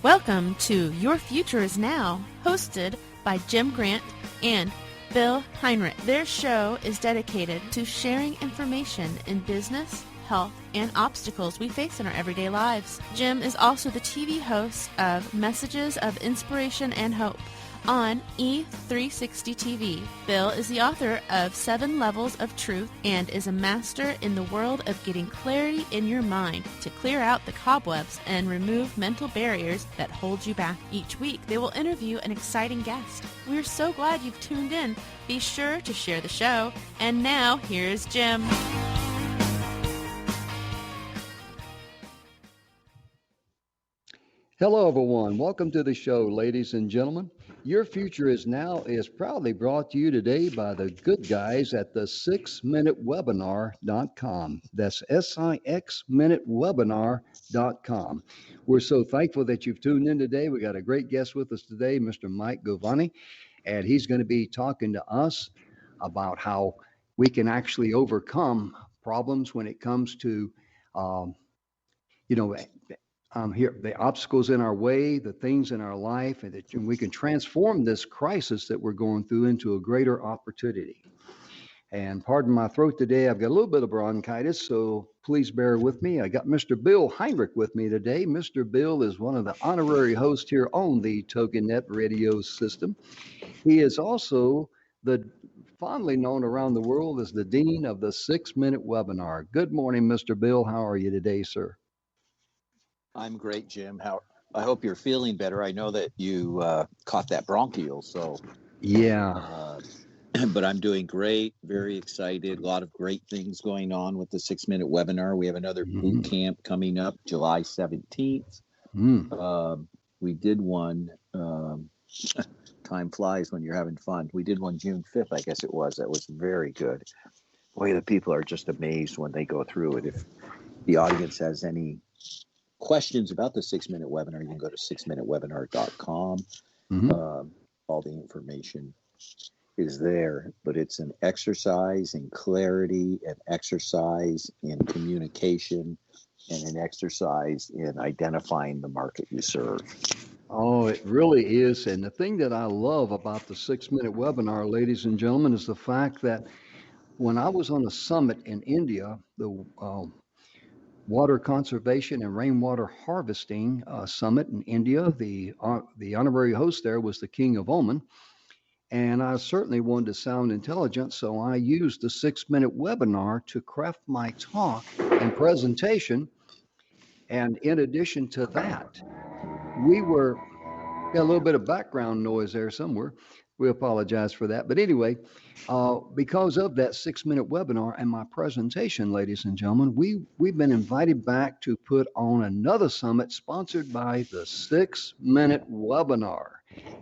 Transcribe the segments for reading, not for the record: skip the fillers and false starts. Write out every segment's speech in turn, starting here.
Welcome to Your Future is Now, hosted by Jim Grant and Bill Heinrich. Their show is dedicated to sharing information in business, health, and obstacles we face in our everyday lives. Jim is also the TV host of Messages of Inspiration and Hope on E360 TV. Bill is the author of 7 Levels of Truth and is a master in the world of getting clarity in your mind to clear out the cobwebs and remove mental barriers that hold you back. Each week, they will interview an exciting guest. We're so glad you've tuned in. Be sure to share the show. And now, here's Jim. Hello, everyone. Welcome to the show, ladies and gentlemen. Your Future is Now is proudly brought to you today by the good guys at the 6minutewebinar.com. That's SIXminutewebinar.com. We're so thankful that you've tuned in today. We got a great guest with us today, Mr. Micheal Govoni, and he's going to be talking to us about how we can actually overcome problems when it comes to, the obstacles in our way, the things in our life, and that we can transform this crisis that we're going through into a greater opportunity. And pardon my throat today, I've got a little bit of bronchitis, so please bear with me. I got Mr. Bill Heinrich with me today. Mr. Bill is one of the honorary hosts here on the TogiNet radio system. He is also fondly known around the world as the Dean of the 6-Minute Webinar. Good morning, Mr. Bill. How are you today, sir? I'm great, Jim. I hope you're feeling better. I know that you caught that bronchial, so yeah. But I'm doing great. Very excited. A lot of great things going on with the 6-Minute Webinar. We have another boot camp coming up July 17th. We did one. Time flies when you're having fun. We did one June 5th, I guess it was. That was very good. Boy, the people are just amazed when they go through it. If the audience has any questions about the 6-Minute Webinar, you can go to 6minutewebinar.com. All the information is there, but it's an exercise in clarity, an exercise in communication, and an exercise in identifying the market you serve. Oh, it really is. And the thing that I love about the 6-Minute Webinar, ladies and gentlemen, is the fact that when I was on a summit in India, the Water Conservation and Rainwater Harvesting Summit in India. The honorary host there was the King of Oman, and I certainly wanted to sound intelligent, so I used the 6-Minute Webinar to craft my talk and presentation. And in addition to that, got a little bit of background noise there somewhere. We apologize for that. But anyway, because of that 6-Minute Webinar and my presentation, ladies and gentlemen, we've been invited back to put on another summit sponsored by the 6-Minute Webinar.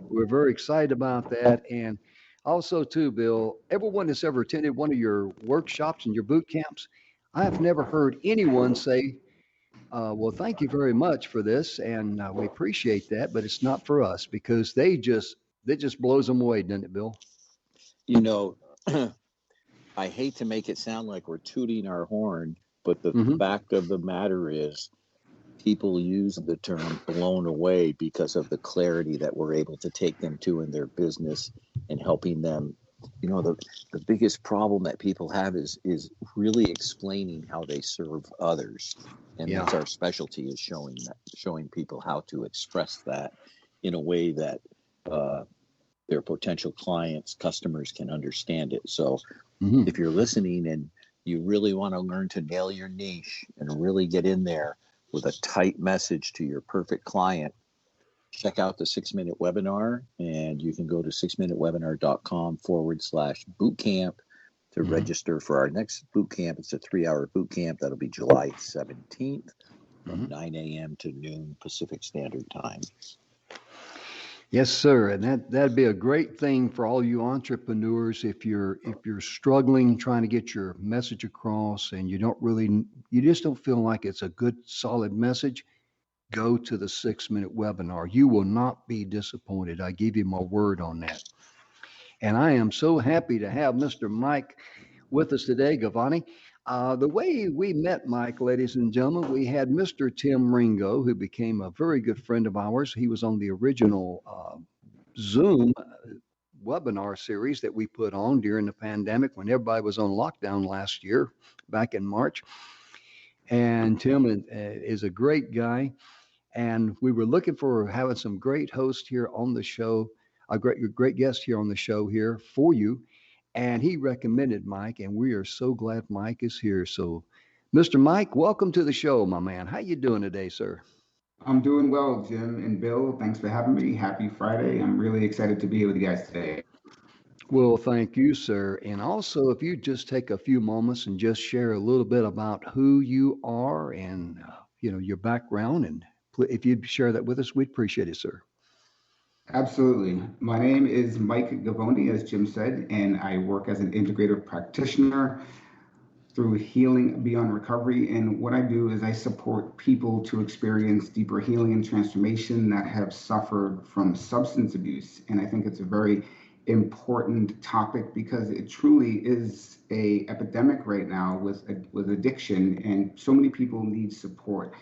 We're very excited about that. And also, too, Bill, everyone that's ever attended one of your workshops and your boot camps, I have never heard anyone say, well, thank you very much for this, and we appreciate that, but it's not for us, because that just blows them away, doesn't it, Bill? You know, I hate to make it sound like we're tooting our horn, but the fact of the matter is people use the term blown away because of the clarity that we're able to take them to in their business and helping them. You know, the biggest problem that people have is really explaining how they serve others. And that's our specialty, is showing people how to express that in a way that their potential clients, customers can understand it. So if you're listening and you really want to learn to nail your niche and really get in there with a tight message to your perfect client, check out the 6-Minute Webinar, and you can go to 6minutewebinar.com/bootcamp to register for our next boot camp. It's a 3-hour boot camp. That'll be July 17th from 9 a.m. to noon Pacific Standard Time. Yes, sir. And that'd be a great thing for all you entrepreneurs. If you're struggling trying to get your message across and you just don't feel like it's a good, solid message, go to the 6-Minute Webinar. You will not be disappointed. I give you my word on that. And I am so happy to have Mr. Mike with us today, Govoni. The way we met Mike, ladies and gentlemen, we had Mr. Tim Ringo, who became a very good friend of ours. He was on the original Zoom webinar series that we put on during the pandemic when everybody was on lockdown last year, back in March. And Tim is a great guy. And we were looking for having some great hosts here on the show, a great guest here on the show here for you. And he recommended Mike, and we are so glad Mike is here. So, Mr. Mike, welcome to the show, my man. How you doing today, sir? I'm doing well, Jim and Bill. Thanks for having me. Happy Friday. I'm really excited to be here with you guys today. Well, thank you, sir. And also, if you just take a few moments and just share a little bit about who you are and your background, and if you'd share that with us, we'd appreciate it, sir. Absolutely. My name is Mike Govoni, as Jim said, and I work as an integrative practitioner through healing beyond recovery. And what I do is I support people to experience deeper healing and transformation that have suffered from substance abuse. And I think it's a very important topic because it truly is a epidemic right now with addiction, and so many people need support.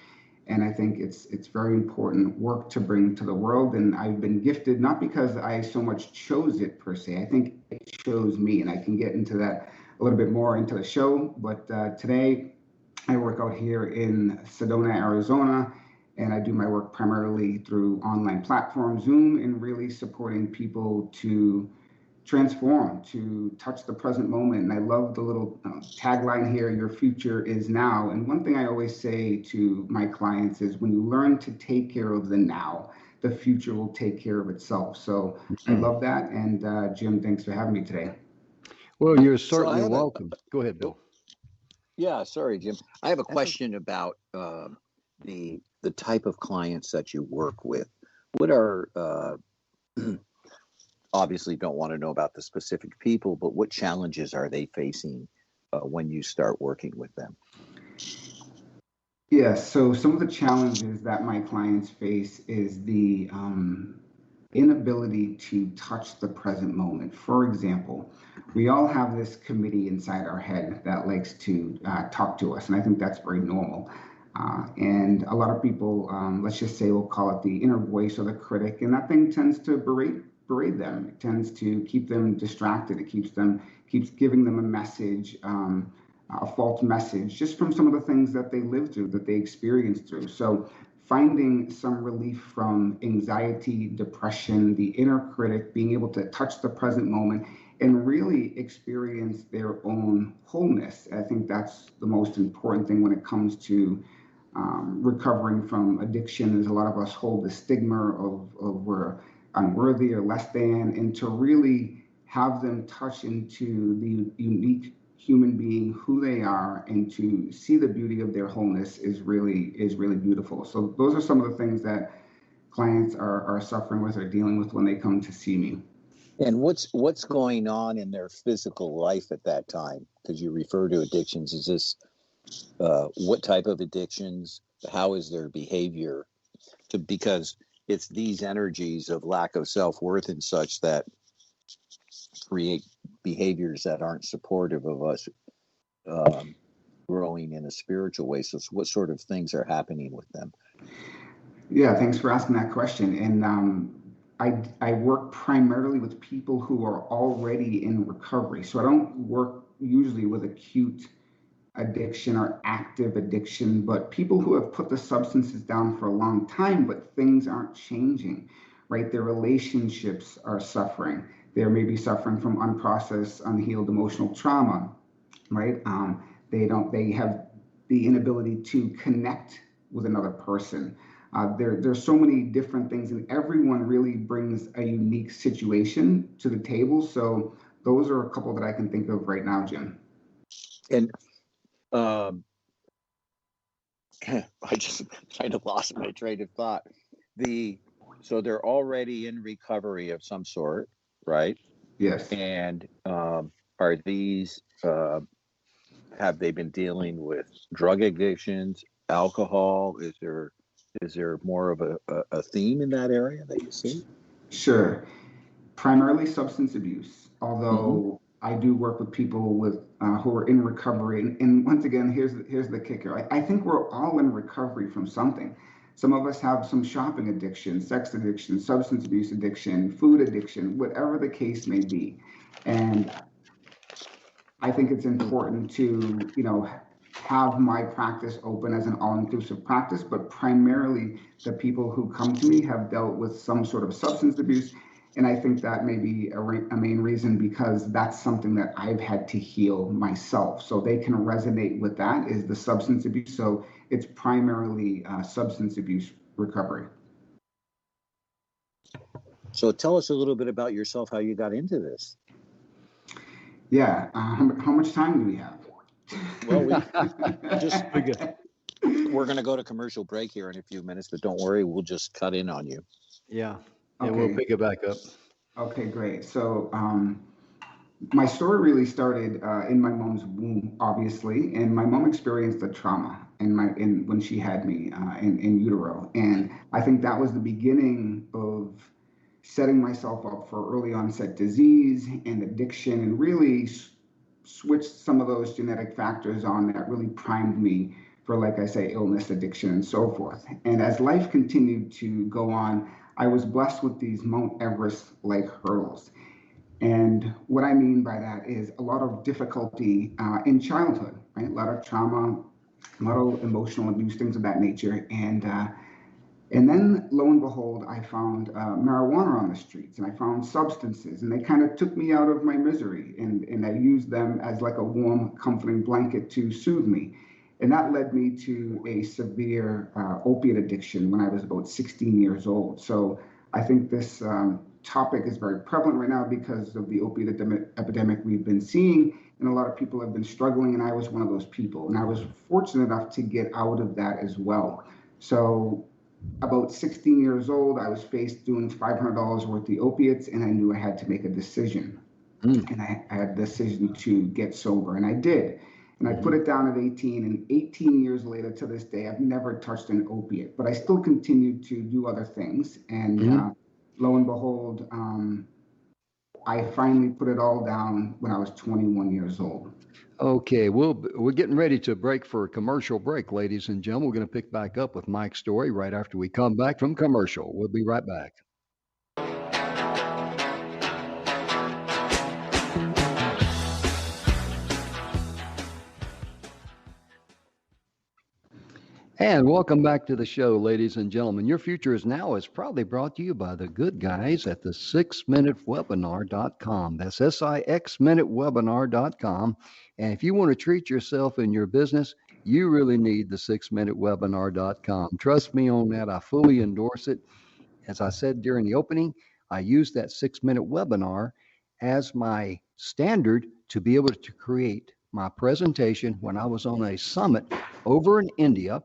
And I think it's very important work to bring to the world. And I've been gifted, not because I so much chose it per se. I think it chose me, and I can get into that a little bit more into the show. But today I work out here in Sedona, Arizona, and I do my work primarily through online platform Zoom, and really supporting people to transform, to touch the present moment. And I love the little tagline here, your future is now. And one thing I always say to my clients is when you learn to take care of the now, the future will take care of itself. So I love that. And Jim, thanks for having me today. Well, you're certainly welcome. Go ahead, Bill. Yeah, sorry, Jim. I have a question about the type of clients that you work with. What are obviously don't want to know about the specific people, but what challenges are they facing when you start working with them? Yeah, so some of the challenges that my clients face is the inability to touch the present moment. For example, we all have this committee inside our head that likes to talk to us, and I think that's very normal. And a lot of people, let's just say, we'll call it the inner voice or the critic, and that thing tends to berate them. It tends to keep them distracted. It keeps giving them a message, a false message, just from some of the things that they live through, that they experience through. So finding some relief from anxiety, depression, the inner critic, being able to touch the present moment and really experience their own wholeness. I think that's the most important thing when it comes to recovering from addiction. Is a lot of us hold the stigma of we're unworthy or less than, and to really have them touch into the unique human being who they are and to see the beauty of their wholeness is really beautiful. So those are some of the things that clients are suffering with or dealing with when they come to see me. And what's going on in their physical life at that time? Because you refer to addictions. Is this what type of addictions? How is their behavior? Because it's these energies of lack of self-worth and such that create behaviors that aren't supportive of us growing in a spiritual way. So what sort of things are happening with them? Yeah, thanks for asking that question. And I work primarily with people who are already in recovery. So I don't work usually with acute addiction or active addiction, but people who have put the substances down for a long time, but things aren't changing, right? Their relationships are suffering. They may be suffering from unprocessed, unhealed emotional trauma, right? They have the inability to connect with another person. There's so many different things, and everyone really brings a unique situation to the table. So those are a couple that I can think of right now, Jim. And I just kind of lost my train of thought. So they're already in recovery of some sort, right? Yes. And are these have they been dealing with drug addictions, alcohol? Is there more of a theme in that area that you see? Sure. Primarily substance abuse, although I do work with people with who are in recovery, and once again, here's the kicker. I think we're all in recovery from something. Some of us have some shopping addiction, sex addiction, substance abuse addiction, food addiction, whatever the case may be. And I think it's important to, have my practice open as an all-inclusive practice, but primarily the people who come to me have dealt with some sort of substance abuse. And I think that may be a main reason, because that's something that I've had to heal myself. So they can resonate with that, is the substance abuse. So it's primarily substance abuse recovery. So tell us a little bit about yourself, how you got into this. Yeah. How much time do we have? Well, we're going to go to commercial break here in a few minutes, but don't worry, we'll just cut in on you. Yeah. Okay. And we'll pick it back up. Okay, great. So my story really started in my mom's womb, obviously, and my mom experienced a trauma when she had me in utero, and I think that was the beginning of setting myself up for early onset disease and addiction, and really switched some of those genetic factors on that really primed me for, like I say, illness, addiction, and so forth. And as life continued to go on, I was blessed with these Mount Everest-like hurdles. And what I mean by that is a lot of difficulty in childhood, right? A lot of trauma, a lot of emotional abuse, things of that nature. And then, lo and behold, I found marijuana on the streets, and I found substances, and they kind of took me out of my misery, and I used them as like a warm, comforting blanket to soothe me. And that led me to a severe opiate addiction when I was about 16 years old. So I think this topic is very prevalent right now because of the opiate epidemic we've been seeing, and a lot of people have been struggling, and I was one of those people. And I was fortunate enough to get out of that as well. So about 16 years old, I was faced doing $500 worth of opiates, and I knew I had to make a decision. And I had a decision to get sober, and I did. And I put it down at 18, and 18 years later to this day, I've never touched an opiate, but I still continued to do other things. And lo and behold, I finally put it all down when I was 21 years old. Okay, we're getting ready to break for a commercial break, ladies and gentlemen. We're going to pick back up with Mike's story right after we come back from commercial. We'll be right back. And welcome back to the show, ladies and gentlemen. Your Future is Now is proudly brought to you by the good guys at the 6minutewebinar.com. That's SIXminutewebinar.com. And if you want to treat yourself in your business, you really need the 6minutewebinar.com. Trust me on that. I fully endorse it. As I said during the opening, I use that 6-minute webinar as my standard to be able to create my presentation when I was on a summit over in India.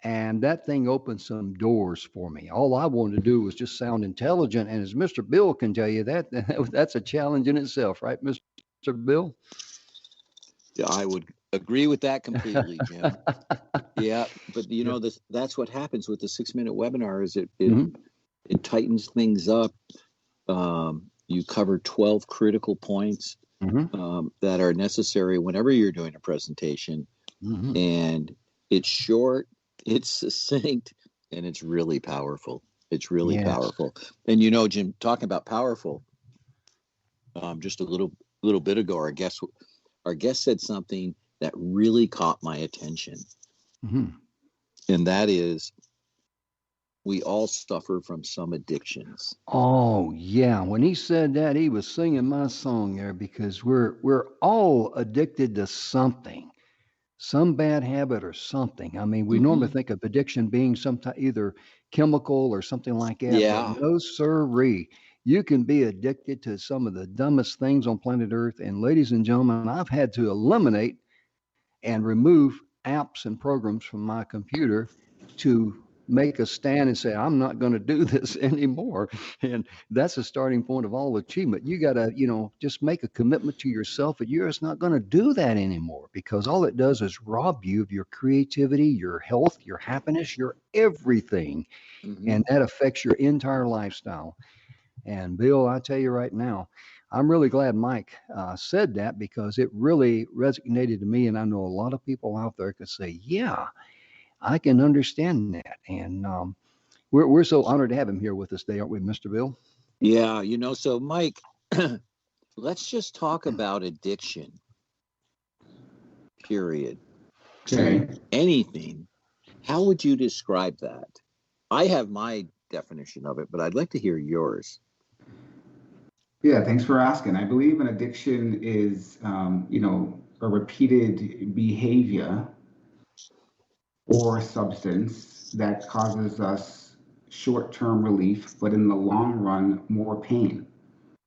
And that thing opened some doors for me. All I wanted to do was just sound intelligent. And as Mr. Bill can tell you, that's a challenge in itself, right, Mr. Bill? Yeah, I would agree with that completely, Jim. Yeah, but that's what happens with the 6-minute webinar is it tightens things up. You cover 12 critical points that are necessary whenever you're doing a presentation. And it's short, it's succinct, and it's really powerful. It's really powerful. And Jim, talking about powerful, just a little bit ago, our guest said something that really caught my attention. And that is, we all suffer from some addictions. Oh, yeah. When he said that, he was singing my song there, because we're all addicted to something. Some bad habit or something. I mean, we normally think of addiction being either chemical or something like that. Yeah. But no sirree. You can be addicted to some of the dumbest things on planet Earth. And ladies and gentlemen, I've had to eliminate and remove apps and programs from my computer to make a stand and say, I'm not going to do this anymore. And that's the starting point of all achievement. You got to, just make a commitment to yourself that you're just not going to do that anymore, because all it does is rob you of your creativity, your health, your happiness, your everything. And that affects your entire lifestyle. And Bill, I tell you right now, I'm really glad Mike said that, because it really resonated to me. And I know a lot of people out there could say, yeah, I can understand that. And we're so honored to have him here with us today, aren't we, Mr. Bill? Yeah, so Mike, let's just talk about addiction, period. Okay. To anything. How would you describe that? I have my definition of it, but I'd like to hear yours. Yeah, thanks for asking. I believe an addiction is, a repeated behavior or substance that causes us short-term relief, but in the long run, more pain.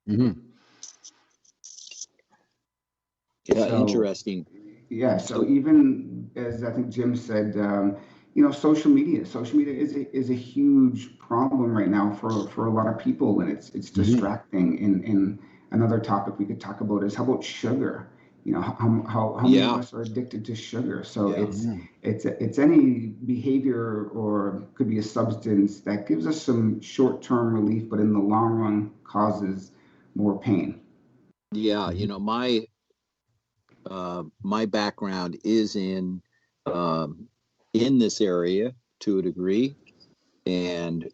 Mm-hmm. Yeah, So, interesting. yeah, so even as I think Jim said, social media is a huge problem right now for a lot of people, and it's distracting. And another topic we could talk about is, how about sugar? How many of us are addicted to sugar? So it's any behavior, or could be a substance that gives us some short-term relief, but in the long run causes more pain. Yeah, my background is in this area to a degree, and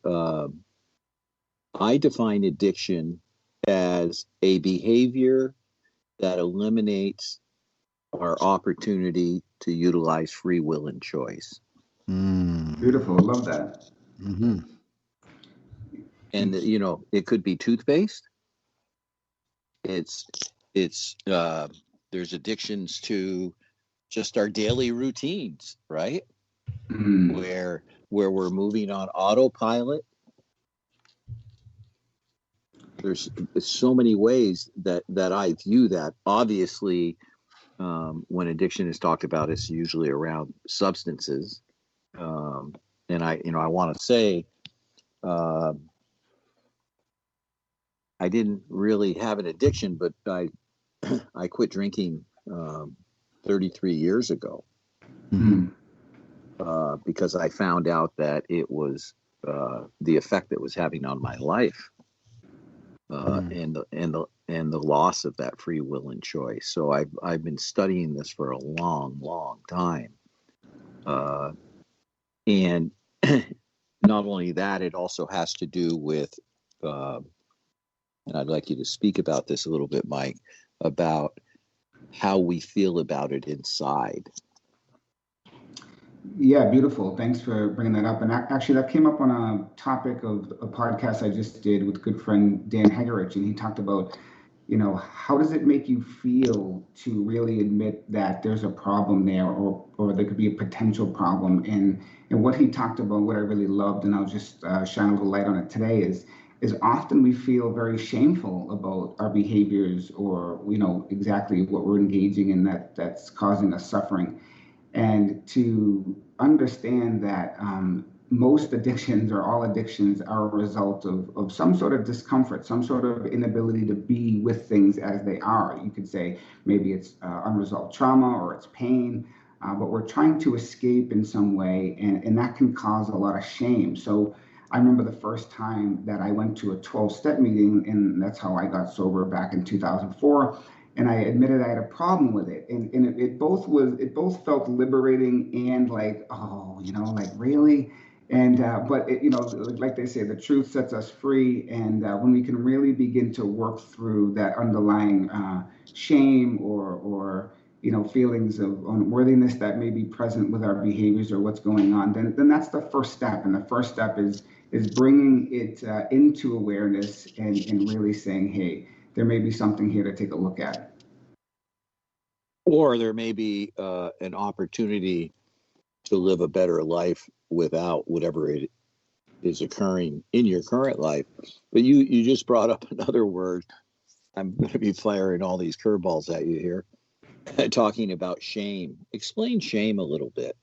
I define addiction as a behavior that eliminates our opportunity to utilize free will and choice. Beautiful, I love that. Mm-hmm. And it could be toothpaste. It's there's addictions to just our daily routines, right? Where we're moving on autopilot. There's so many ways that I view that. Obviously, when addiction is talked about, it's usually around substances. And I want to say, I didn't really have an addiction, but I quit drinking 33 years ago. Because I found out that it was the effect it was having on my life, and the loss of that free will and choice. So I've been studying this for a long time, and not only that, it also has to do with, and I'd like you to speak about this a little bit, Mike, about how we feel about it inside. Yeah, beautiful. Thanks for bringing that up. And actually, that came up on a topic of a podcast I just did with good friend Dan Hegerich, and he talked about, how does it make you feel to really admit that there's a problem there, or there could be a potential problem. And what he talked about, what I really loved, and I'll just shine a little light on it today, is often we feel very shameful about our behaviors, or exactly what we're engaging in that's causing us suffering. And to understand that most addictions, or all addictions, are a result of some sort of discomfort, some sort of inability to be with things as they are. You could say maybe it's unresolved trauma, or it's pain, but we're trying to escape in some way, and that can cause a lot of shame. So I remember the first time that I went to a 12-step meeting, and that's how I got sober back in 2004. And I admitted I had a problem with it, and it both felt liberating and like, oh, like, really. And but like they say, the truth sets us free. And when we can really begin to work through that underlying shame, or feelings of unworthiness that may be present with our behaviors, or what's going on, then that's the first step. And the first step is bringing it into awareness, and really saying, hey, there may be something here to take a look at. Or there may be an opportunity to live a better life without whatever it is occurring in your current life. But you just brought up another word. I'm going to be firing all these curveballs at you here. Talking about shame. Explain shame a little bit.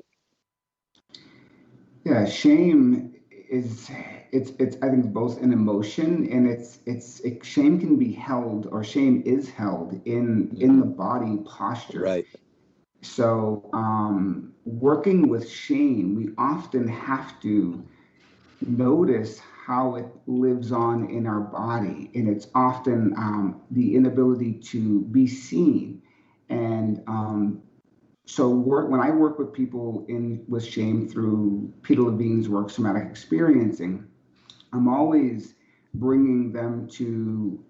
Yeah, shame is it's I think both an emotion, and shame can be held, or shame is held in the body posture. Right. So working with shame, we often have to notice how it lives on in our body. And it's often the inability to be seen. And so when I work with people with shame through Peter Levine's work, Somatic Experiencing, I'm always bringing them to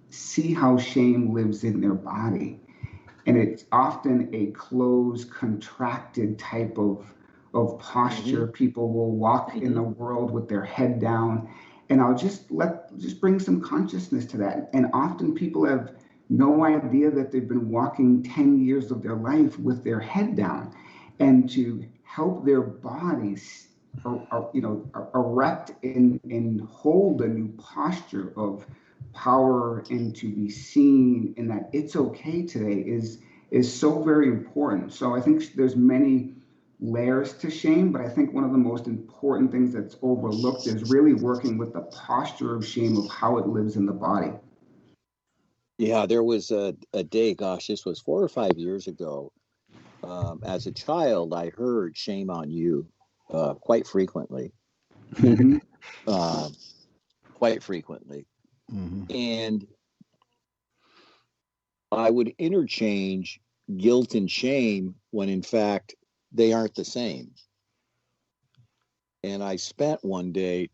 see how shame lives in their body. And it's often a closed, contracted type of posture. Mm-hmm. People will walk in the world with their head down, and I'll just bring some consciousness to that. And often people have no idea that they've been walking 10 years of their life with their head down, and to help their bodies, erect and hold a new posture of power and to be seen, and that it's okay today is so very important. So I think there's many layers to shame, but I think one of the most important things that's overlooked is really working with the posture of shame, of how it lives in the body. Yeah, there was a day, gosh, this was 4 or 5 years ago. As a child, I heard "shame on you" quite frequently. Mm-hmm. Quite frequently. Mm-hmm. And I would interchange guilt and shame when in fact they aren't the same. And I spent one day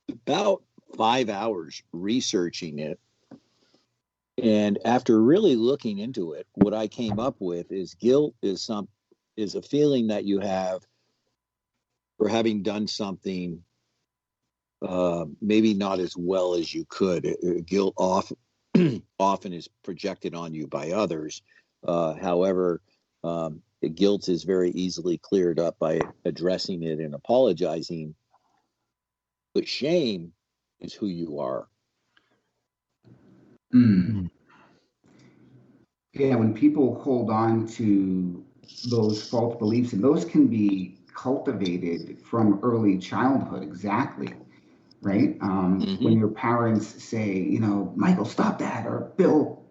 about 5 hours researching it. And after really looking into it, what I came up with is guilt is a feeling that you have for having done something maybe not as well as you could. Guilt often is projected on you by others. However, the guilt is very easily cleared up by addressing it and apologizing. But shame is who you are. Mm. Yeah, when people hold on to those false beliefs, and those can be cultivated from early childhood, exactly, right? When your parents say, Michael, stop that, or Bill,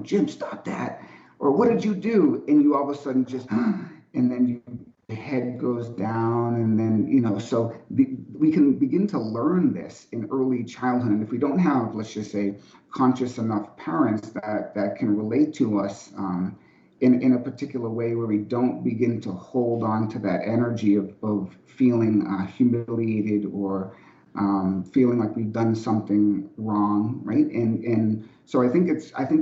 Jim, stop that, or what did you do? And you all of a sudden just, and then your head goes down, and then, so we can begin to learn this in early childhood. And if we don't have, let's just say, conscious enough parents that can relate to us in a particular way, where we don't begin to hold on to that energy of feeling humiliated or feeling like we've done something wrong, right? And so I think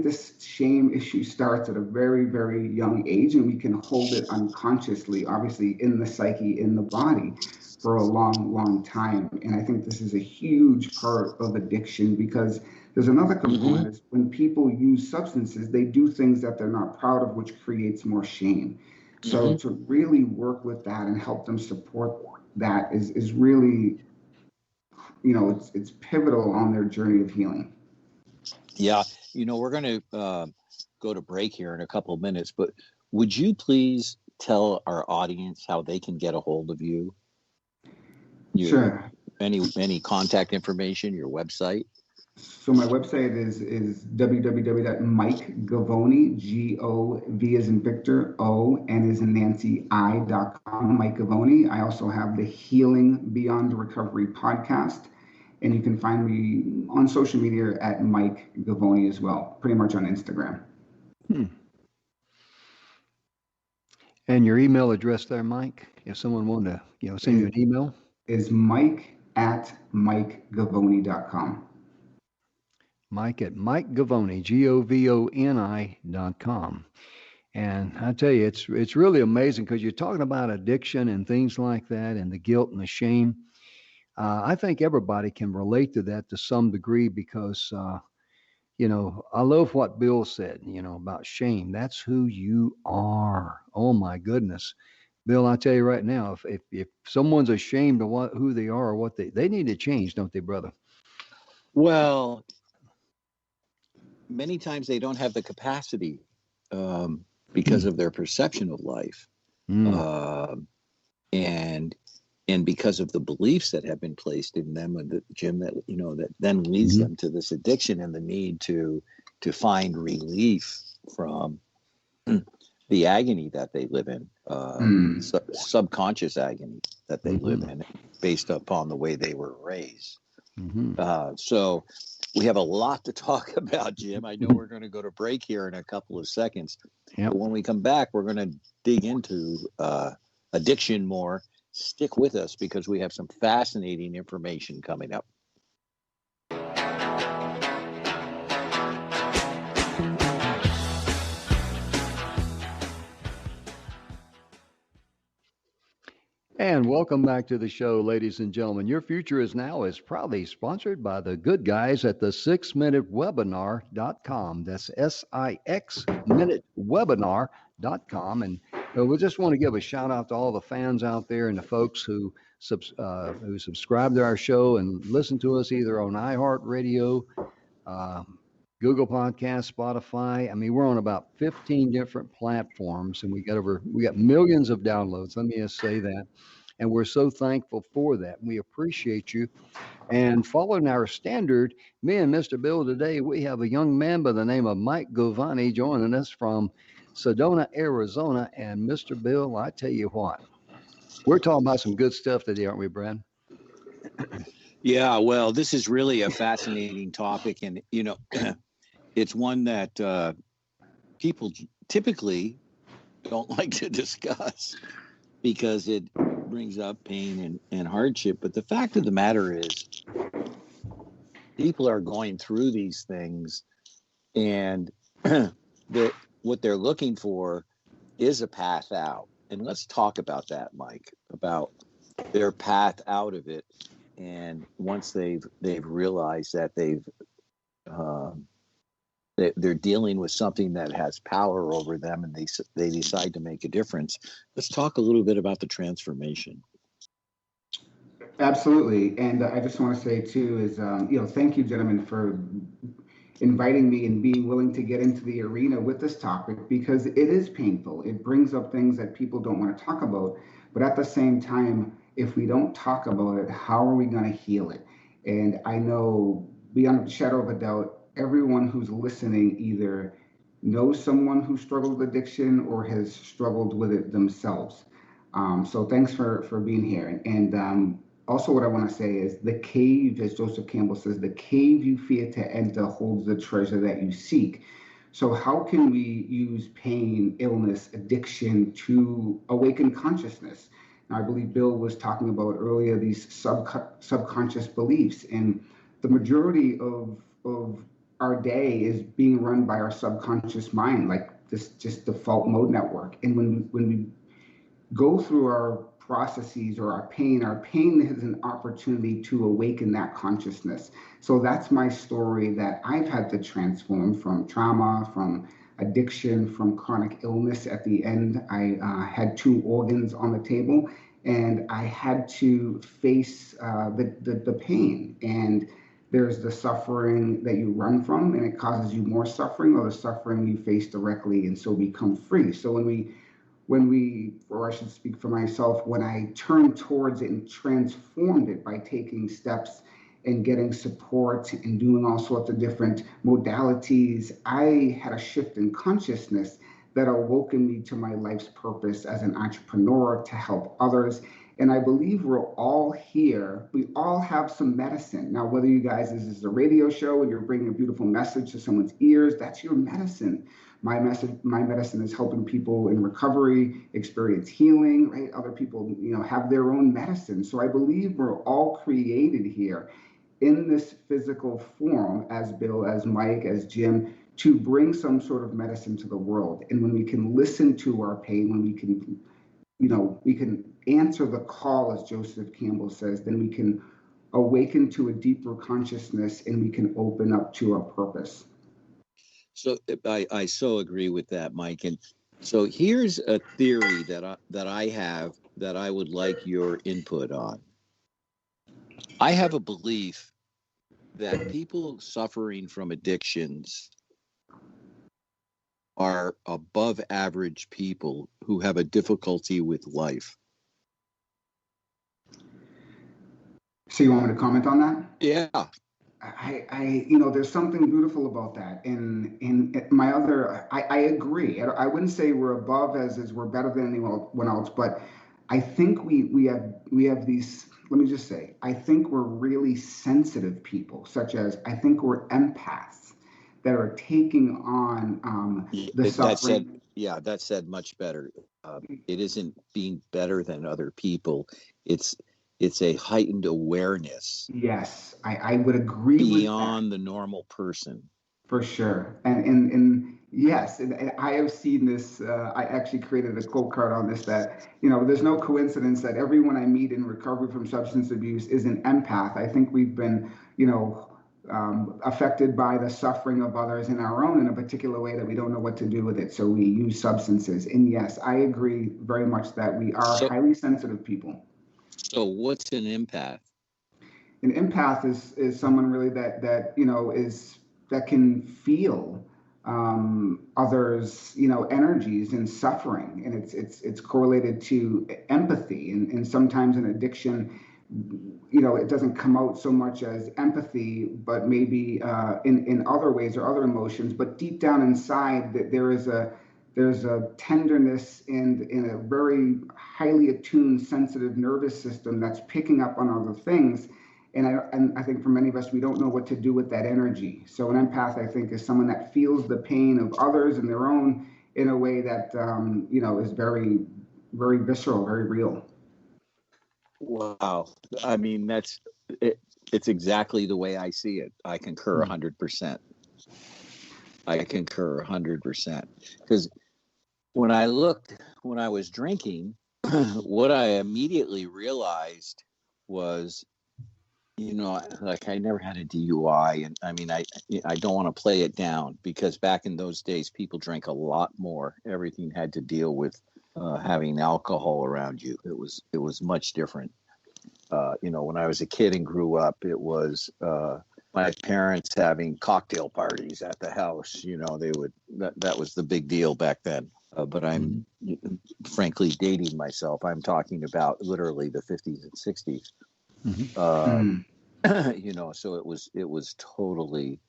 this shame issue starts at a very, very young age, and we can hold it unconsciously, obviously in the psyche, in the body, for a long, long time. And I think this is a huge part of addiction, because there's another component is when people use substances, they do things that they're not proud of, which creates more shame. So to really work with that and help them support that is really, it's pivotal on their journey of healing. Yeah, we're going to go to break here in a couple of minutes, but would you please tell our audience how they can get a hold of you? Sure. Any contact information, your website? So my website is www.mikegovoni, G-O-V as in Victor, O, N as in Nancy, I.com, Mike Govoni. I also have the Healing Beyond Recovery podcast, and you can find me on social media at Mike Govoni as well, pretty much on Instagram. And your email address there, Mike, if someone wanted to, send you an email? Is Mike@MikeGovoni.com. Mike at MikeGovoni, Govoni.com. And I tell you, it's really amazing, because you're talking about addiction and things like that, and the guilt and the shame. I think everybody can relate to that to some degree, because, I love what Bill said, about shame. That's who you are. Oh, my goodness. Bill, I tell you right now, if someone's ashamed of who they are or what they need to change, don't they, brother? Well, many times they don't have the capacity because of their perception of life, and because of the beliefs that have been placed in them, and Jim, that that then leads them to this addiction and the need to find relief from the agony that they live in, subconscious agony that they live in. based upon the way they were raised. Mm-hmm. So we have a lot to talk about, Jim. I know we're going to go to break here in a couple of seconds. Yep. But when we come back, we're going to dig into addiction more. Stick with us because we have some fascinating information coming up. And welcome back to the show, ladies and gentlemen. Your Future is Now is proudly sponsored by the good guys at the 6minutewebinar.com. That's SIXminutewebinar.com. And we just want to give a shout out to all the fans out there and the folks who subscribe to our show and listen to us either on iHeartRadio, Google Podcasts, Spotify. I mean, we're on about 15 different platforms, and we got millions of downloads. Let me just say that. And we're so thankful for that. We appreciate you. And following our standard, me and Mr. Bill today, we have a young man by the name of Micheal Govoni joining us from Sedona, Arizona. And Mr. Bill, I tell you what, we're talking about some good stuff today, aren't we, Brad? Yeah, well, this is really a fascinating topic. And, you know, it's one that people typically don't like to discuss because it brings up pain and hardship. But the fact of the matter is people are going through these things, and what they're looking for is a path out. And let's talk about that, Mike, about their path out of it. And once they've realized that they're dealing with something that has power over them, and they decide to make a difference. Let's talk a little bit about the transformation. Absolutely. And I just want to say too is, thank you, gentlemen, for inviting me and being willing to get into the arena with this topic, because it is painful. It brings up things that people don't want to talk about. But at the same time, if we don't talk about it, how are we going to heal it? And I know beyond a shadow of a doubt, everyone who's listening either knows someone who struggled with addiction or has struggled with it themselves. So thanks for being here. And also what I want to say is the cave, as Joseph Campbell says, the cave you fear to enter holds the treasure that you seek. So how can we use pain, illness, addiction to awaken consciousness? Now, I believe Bill was talking about earlier these subconscious beliefs, and the majority of our day is being run by our subconscious mind, like this just default mode network. And when we go through our processes or our pain is an opportunity to awaken that consciousness. So that's my story that I've had to transform from trauma, from addiction, from chronic illness. At the end, I had 2 organs on the table, and I had to face the pain. And there's the suffering that you run from, and it causes you more suffering, or the suffering you face directly and so become free. So when we, or I should speak for myself, when I turned towards it and transformed it by taking steps and getting support and doing all sorts of different modalities, I had a shift in consciousness that awoken me to my life's purpose as an entrepreneur to help others. And I believe we're all here. We all have some medicine. Now, whether you guys, this is a radio show and you're bringing a beautiful message to someone's ears, that's your medicine. My medicine is helping people in recovery experience healing, right? Other people, have their own medicine. So I believe we're all created here in this physical form, as Bill, as Mike, as Jim, to bring some sort of medicine to the world. And when we can listen to our pain, when we can, we can answer the call, as Joseph Campbell says, then we can awaken to a deeper consciousness and we can open up to our purpose. So I so agree with that, Mike. And so here's a theory that I have that I would like your input on. I have a belief that people suffering from addictions are above average people who have a difficulty with life. So you want me to comment on that? Yeah. I there's something beautiful about that. And I agree. I wouldn't say we're above as we're better than anyone else, but I think we have these. Let me just say, I think we're really sensitive people, such as I think we're empaths that are taking on the That said, suffering. yeah, that said much better. It isn't being better than other people. It's it's a heightened awareness Yes, I would agree with that. beyond the normal person. For sure. And yes, and I have seen this. I actually created a quote card on this that, there's no coincidence that everyone I meet in recovery from substance abuse is an empath. I think we've been, affected by the suffering of others and our own in a particular way that we don't know what to do with it. So we use substances. And yes, I agree very much that we are So, highly sensitive people. so what's an empath? An empath is someone really that is that can feel others energies and suffering, and it's correlated to empathy, and sometimes in addiction it doesn't come out so much as empathy, but maybe in other ways or other emotions, but deep down inside that there's a tenderness and in a very highly attuned sensitive nervous system that's picking up on other things. And I think for many of us, we don't know what to do with that energy. So an empath, I think, is someone that feels the pain of others and their own in a way that, is very, very visceral, very real. Wow. I mean, it's exactly the way I see it. I concur 100%. I concur 100%. Because when I was drinking, what I immediately realized was, like I never had a DUI, and I mean, I don't want to play it down because back in those days, people drank a lot more. Everything had to deal with having alcohol around you. It was much different. When I was a kid and grew up, it was my parents having cocktail parties at the house. They would that was the big deal back then. But I'm frankly dating myself. I'm talking about literally the 50s and 60s. So it was totally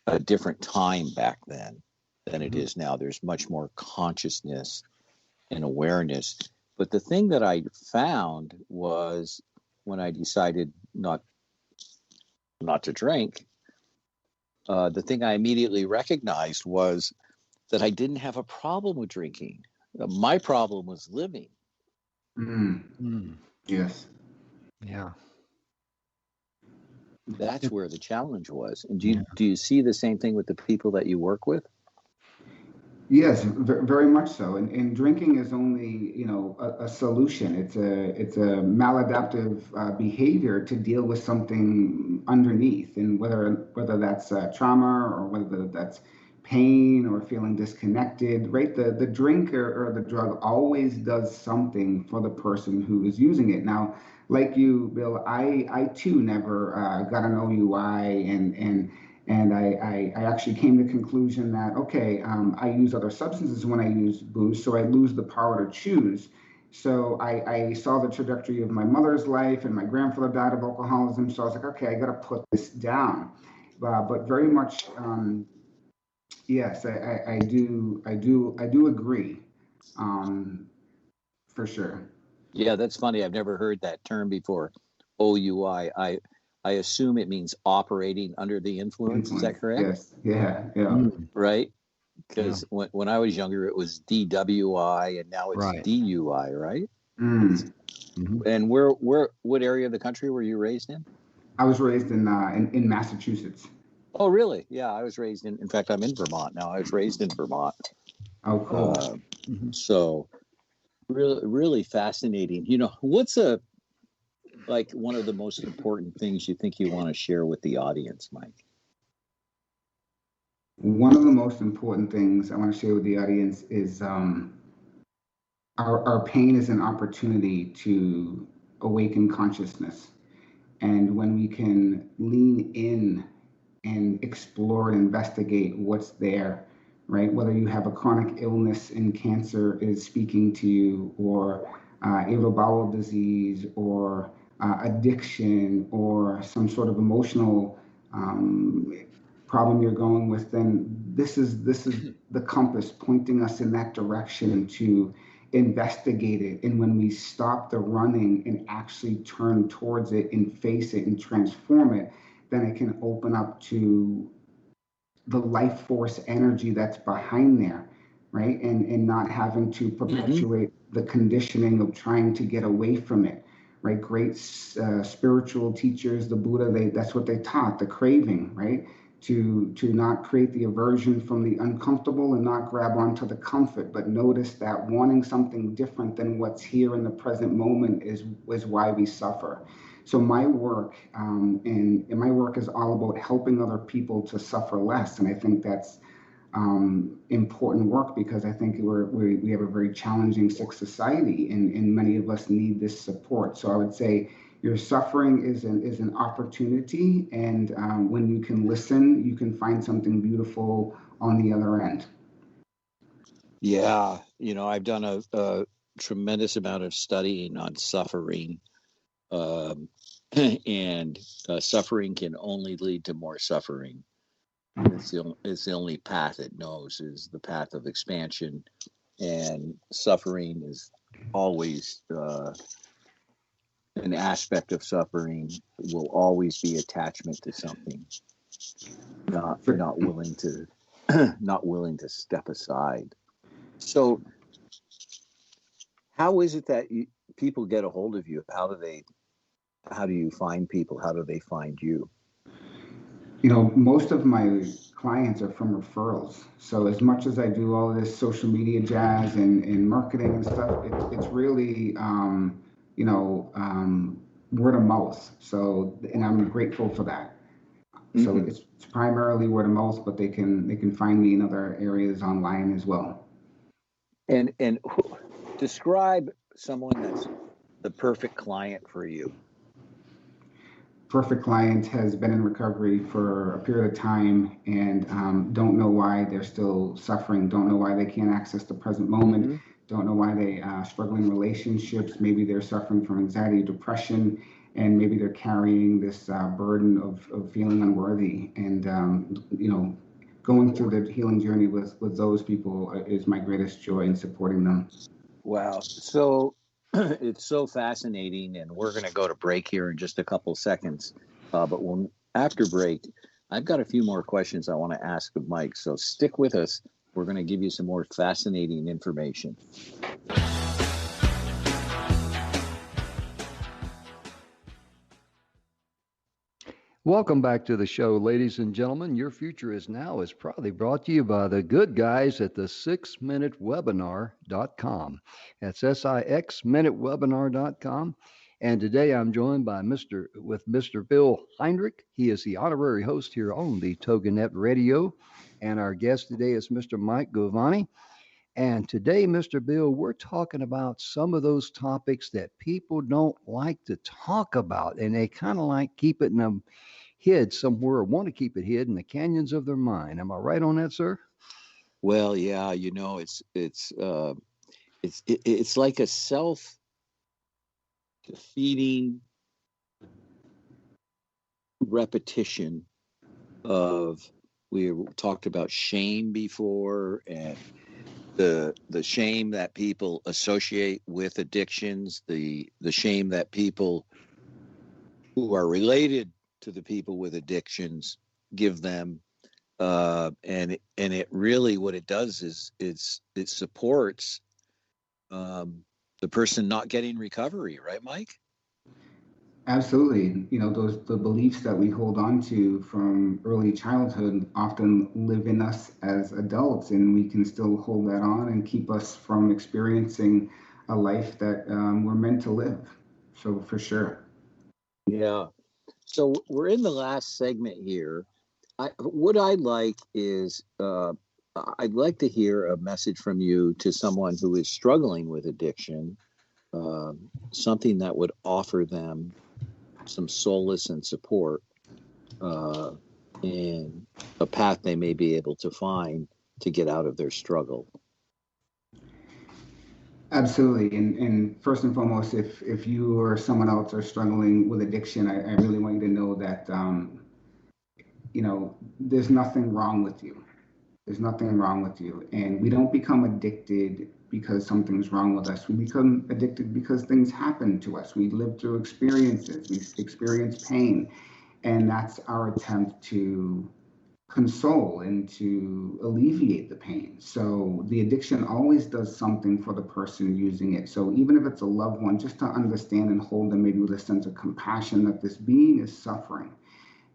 a different time back then than it is now. There's much more consciousness and awareness. But the thing that I found was when I decided not to drink, the thing I immediately recognized was that I didn't have a problem with drinking. My problem was living. Yes. Yeah. That's where the challenge was. And do you see the same thing with the people that you work with? Yes, very much so. And drinking is only, a solution. It's a maladaptive behavior to deal with something underneath, and whether that's trauma or whether that's pain or feeling disconnected, right? The drink or the drug always does something for the person who is using it. Now, like you, Bill, I too never got an OUI, and I actually came to the conclusion that, okay, I use other substances when I use booze, so I lose the power to choose. So I saw the trajectory of my mother's life, and my grandfather died of alcoholism. So I was like, okay, I got to put this down. But very much, yes, I do agree, for sure. Yeah, that's funny. I've never heard that term before. OUI. I assume it means operating under the influence. Is that Influence. correct? Yes. Yeah. Right? Because when I was younger, it was DWI, and now it's DUI, right? And what area of the country were you raised in? I was raised in Massachusetts. Oh, really? Yeah, I was raised in fact, I'm in Vermont now. I was raised in Vermont. Oh, cool. So really, really fascinating. What's one of the most important things you think you want to share with the audience, Mike? One of the most important things I want to share with the audience is our pain is an opportunity to awaken consciousness. And when we can lean in and explore and investigate what's there, right? Whether you have a chronic illness and cancer is speaking to you, or irritable bowel disease, or addiction, or some sort of emotional problem you're going with, then this is the compass pointing us in that direction to investigate it. And when we stop the running and actually turn towards it and face it and transform it, then it can open up to the life force energy that's behind there, right? And not having to perpetuate the conditioning of trying to get away from it, right? Great spiritual teachers, the Buddha, that's what they taught, the craving, right? To not create the aversion from the uncomfortable and not grab onto the comfort, but notice that wanting something different than what's here in the present moment is why we suffer. So my work and my work is all about helping other people to suffer less, and I think that's important work because I think we have a very challenging sick society, and many of us need this support. So I would say your suffering is an opportunity, and when you can listen, you can find something beautiful on the other end. Yeah, I've done a tremendous amount of studying on suffering. And suffering can only lead to more suffering. It's the only path it knows is the path of expansion, and suffering is always an aspect of suffering will always be attachment to something, not willing to step aside. So, how is it that people get a hold of you? How do you find people? How do they find you? Most of my clients are from referrals. So as much as I do all this social media jazz and marketing and stuff, it's really, word of mouth. So, and I'm grateful for that. So it's primarily word of mouth, but they can find me in other areas online as well. And describe someone that's the perfect client for you. Perfect client has been in recovery for a period of time and don't know why they're still suffering, don't know why they can't access the present moment, don't know why they struggle in relationships. Maybe they're suffering from anxiety, depression, and maybe they're carrying this burden of feeling unworthy. And, going through the healing journey with those people is my greatest joy in supporting them. Wow. So it's so fascinating, and we're going to go to break here in just a couple seconds. But after break, I've got a few more questions I want to ask of Mike. So stick with us. We're going to give you some more fascinating information. Welcome back to the show, ladies and gentlemen. Your Future is Now is proudly brought to you by the good guys at the 6minutewebinar.com. That's SIXminutewebinar.com. And today I'm joined by Mr. Bill Heinrich. He is the honorary host here on the TogiNet Radio. And our guest today is Mr. Mike Govoni. And today, Mr. Bill, we're talking about some of those topics that people don't like to talk about, and they kind of like keep it in them hid somewhere, or want to keep it hid in the canyons of their mind. Am I right on that, sir? Well, yeah, it's like a self-defeating repetition of, we talked about shame before, and the shame that people associate with addictions, the shame that people who are related to the people with addictions give them, and it really, what it does is it supports the person not getting recovery, right, Mike? Absolutely. The beliefs that we hold on to from early childhood often live in us as adults, and we can still hold that on and keep us from experiencing a life that we're meant to live. So for sure. Yeah. So we're in the last segment here. What I'd like is, I'd like to hear a message from you to someone who is struggling with addiction, something that would offer them some solace and support, and a path they may be able to find to get out of their struggle. Absolutely. And first and foremost, if you or someone else are struggling with addiction, I really want you to know that, there's nothing wrong with you. There's nothing wrong with you. And we don't become addicted because something's wrong with us. We become addicted because things happen to us. We live through experiences, we experience pain. And that's our attempt to console and to alleviate the pain. So the addiction always does something for the person using it. So even if it's a loved one, just to understand and hold them maybe with a sense of compassion that this being is suffering,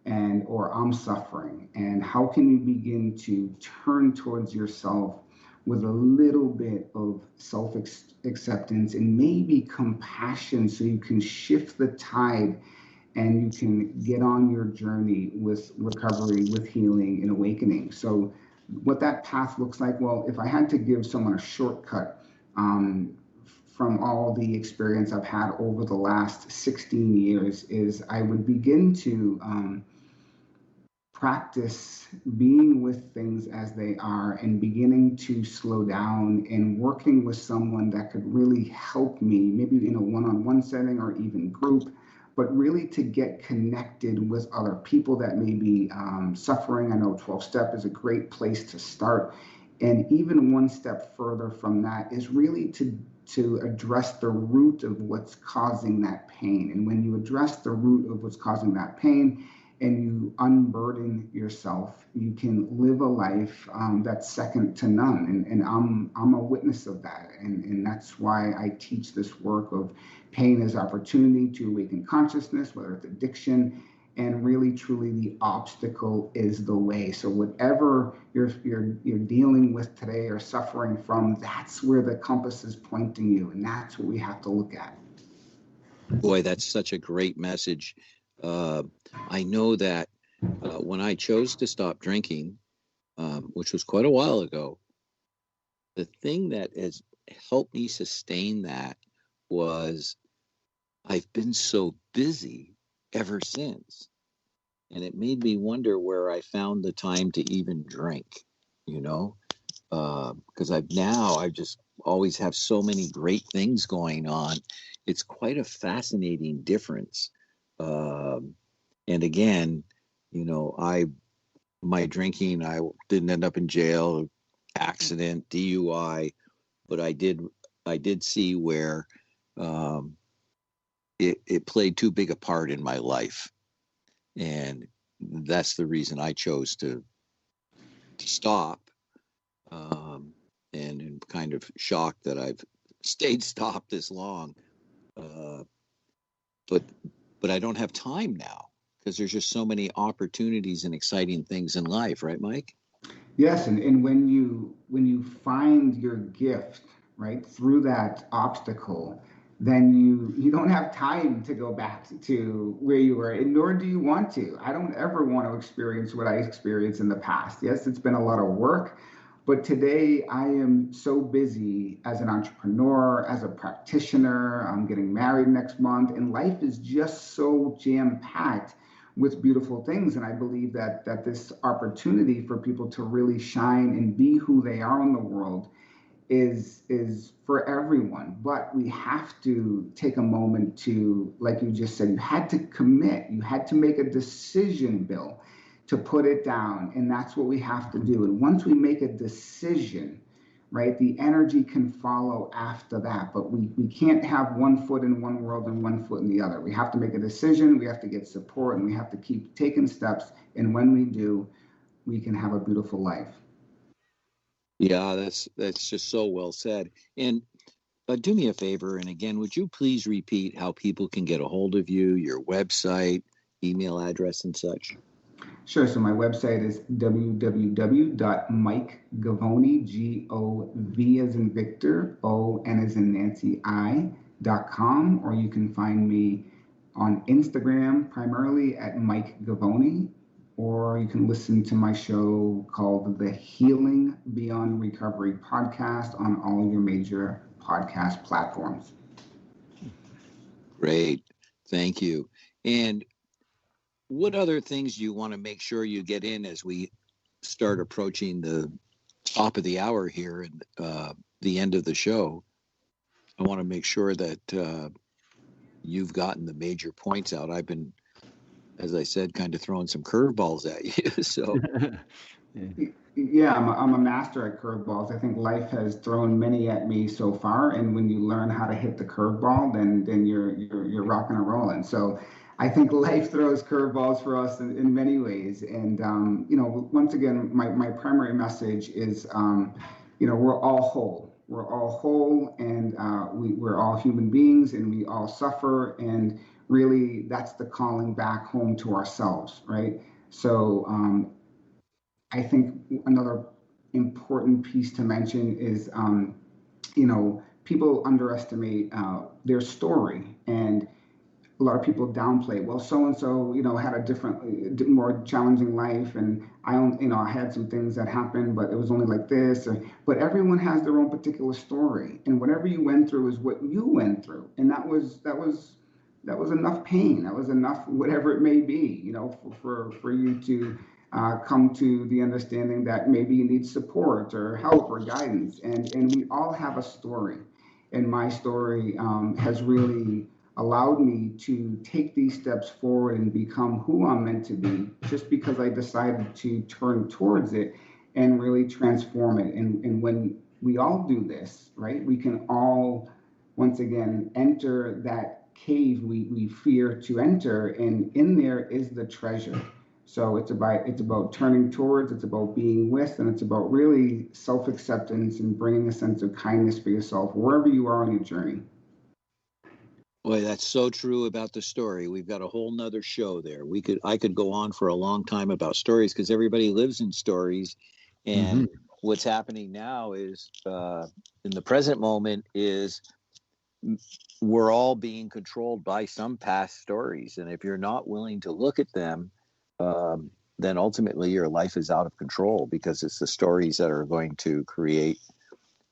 and or I'm suffering, and how can you begin to turn towards yourself with a little bit of self acceptance and maybe compassion, so you can shift the tide and you can get on your journey with recovery, with healing and awakening. So what that path looks like, well, if I had to give someone a shortcut, from all the experience I've had over the last 16 years, is I would begin to practice being with things as they are and beginning to slow down and working with someone that could really help me, maybe in a one-on-one setting or even group, but really to get connected with other people that may be suffering. I know 12-step is a great place to start. And even one step further from that is really to address the root of what's causing that pain. And when you address the root of what's causing that pain, and you unburden yourself, you can live a life that's second to none. And I'm a witness of that. And that's why I teach this work of pain as opportunity to awaken consciousness, whether it's addiction, and really truly the obstacle is the way. So whatever you're dealing with today or suffering from, that's where the compass is pointing you. And that's what we have to look at. Boy, that's such a great message. I know that when I chose to stop drinking, which was quite a while ago, the thing that has helped me sustain that was I've been so busy ever since. And it made me wonder where I found the time to even drink, because I just always have so many great things going on. It's quite a fascinating difference. And again, my drinking, I didn't end up in jail, accident, DUI, but I did see where it played too big a part in my life. And that's the reason I chose to stop. And I'm kind of shocked that I've stayed stopped this long. But I don't have time now, because there's just so many opportunities and exciting things in life, right, Mike? Yes, and when you find your gift, right, through that obstacle, then you don't have time to go back to where you were, and nor do you want to. I don't ever want to experience what I experienced in the past. Yes, it's been a lot of work, but today I am so busy as an entrepreneur, as a practitioner. I'm getting married next month, and life is just so jam-packed with beautiful things. And I believe that this opportunity for people to really shine and be who they are in the world is for everyone. But we have to take a moment to, like you just said, you had to commit, you had to make a decision, Bill, to put it down. And that's what we have to do. And once we make a decision, right, the energy can follow after that. But we can't have one foot in one world and one foot in the other. We have to make a decision, we have to get support, and we have to keep taking steps. And when we do, we can have a beautiful life. Yeah, that's just so well said. And do me a favor, and again, would you please repeat how people can get a hold of you, your website, email address, and such? Sure. So my website is www.mikegovoni, G-O-V as in Victor, O-N as in Nancy, I.com, or you can find me on Instagram primarily at Mike Govoni, or you can listen to my show called the Healing Beyond Recovery podcast on all your major podcast platforms. Great. Thank you. And what other things do you want to make sure you get in as we start approaching the top of the hour here and the end of the show? I want to make sure that you've gotten the major points out. I've been, as I said, kind of throwing some curveballs at you. So Yeah, I'm a master at curveballs. I think life has thrown many at me so far, and when you learn how to hit the curveball, then you're rocking and rolling. So I think life throws curveballs for us in many ways. And once again, my primary message is, we're all whole. We're all whole, and we're all human beings, and we all suffer. And really, that's the calling back home to ourselves, right? So I think another important piece to mention is, people underestimate their story, and a lot of people downplay. Well, so and so, had a different, more challenging life, and I don't, I had some things that happened, but it was only like this. But everyone has their own particular story, and whatever you went through is what you went through, and that was enough pain. That was enough, whatever it may be, for you to come to the understanding that maybe you need support or help or guidance. And we all have a story. And my story has really allowed me to take these steps forward and become who I'm meant to be, just because I decided to turn towards it and really transform it. And when we all do this, right, we can all, once again, enter that cave we fear to enter, and in there is the treasure. So it's about turning towards, it's about being with, and it's about really self-acceptance and bringing a sense of kindness for yourself wherever you are on your journey. Boy, that's so true about the story. We've got a whole nother show there. I could go on for a long time about stories, because everybody lives in stories. And what's happening now is, in the present moment, is we're all being controlled by some past stories. And if you're not willing to look at them, then ultimately your life is out of control, because it's the stories that are going to create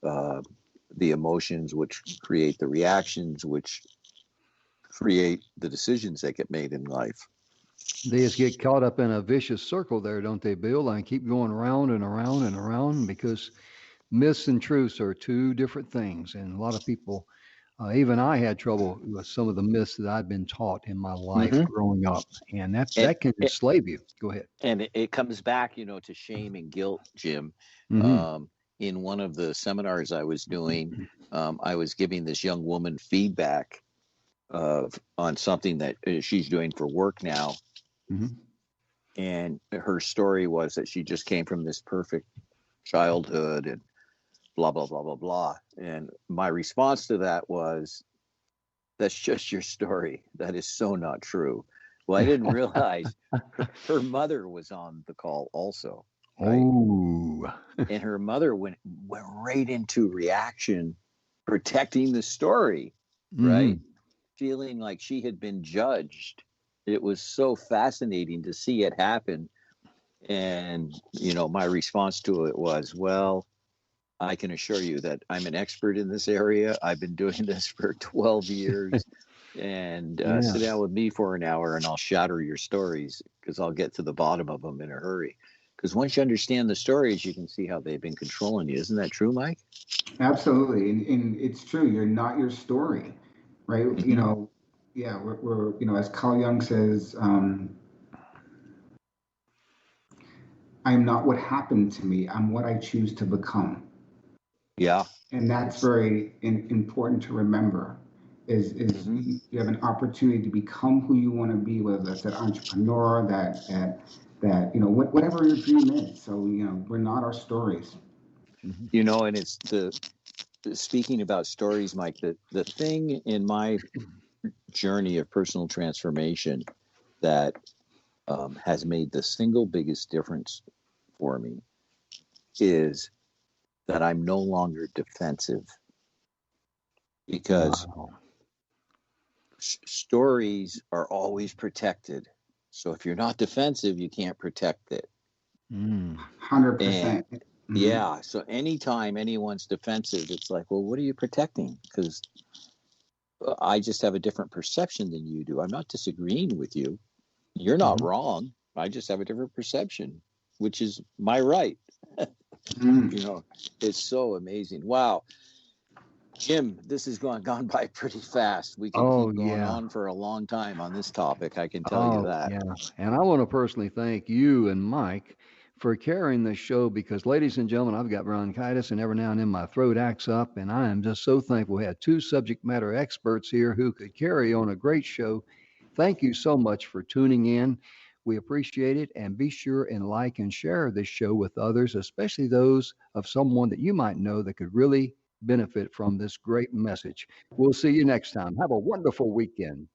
the emotions, which create the reactions, which create the decisions that get made in life. They just get caught up in a vicious circle there, don't they, Bill? And keep going around and around and around, because myths and truths are two different things. And a lot of people, even I had trouble with some of the myths that I'd been taught in my life growing up. And that can enslave you. Go ahead. And it comes back, to shame and guilt, Jim. In one of the seminars I was doing, I was giving this young woman feedback on something that she's doing for work now. And her story was that she just came from this perfect childhood and blah, blah, blah, blah, blah. And my response to that was, that's just your story. That is so not true. Well, I didn't realize her mother was on the call also. Right? Oh. And her mother went right into reaction, protecting the story, right? Feeling like she had been judged. It was so fascinating to see it happen. And, my response to it was, well, I can assure you that I'm an expert in this area. I've been doing this for 12 years. And sit down with me for an hour and I'll shatter your stories, because I'll get to the bottom of them in a hurry. Because once you understand the stories, you can see how they've been controlling you. Isn't that true, Mike? Absolutely. And it's true. You're not your story, right? We're as Carl Jung says, I'm not what happened to me. I'm what I choose to become. Yeah. And that's very important to remember. Is you have an opportunity to become who you want to be, whether that's an entrepreneur, that whatever your dream is. So we're not our stories. And it's speaking about stories, Mike. The thing in my journey of personal transformation that has made the single biggest difference for me is that I'm no longer defensive, because stories are always protected. So if you're not defensive, you can't protect it. 100%. Yeah. So anytime anyone's defensive, it's like, well, what are you protecting? Because I just have a different perception than you do. I'm not disagreeing with you. You're not wrong. I just have a different perception, which is my right. It's so amazing. Wow. Jim, this has gone by pretty fast. We can keep going on for a long time on this topic. I can tell you that. Yeah. And I want to personally thank you and Mike for carrying this show because, ladies and gentlemen, I've got bronchitis and every now and then my throat acts up. And I am just so thankful we had two subject matter experts here who could carry on a great show. Thank you so much for tuning in. We appreciate it. And be sure and like and share this show with others, especially those of someone that you might know that could really benefit from this great message. We'll see you next time. Have a wonderful weekend.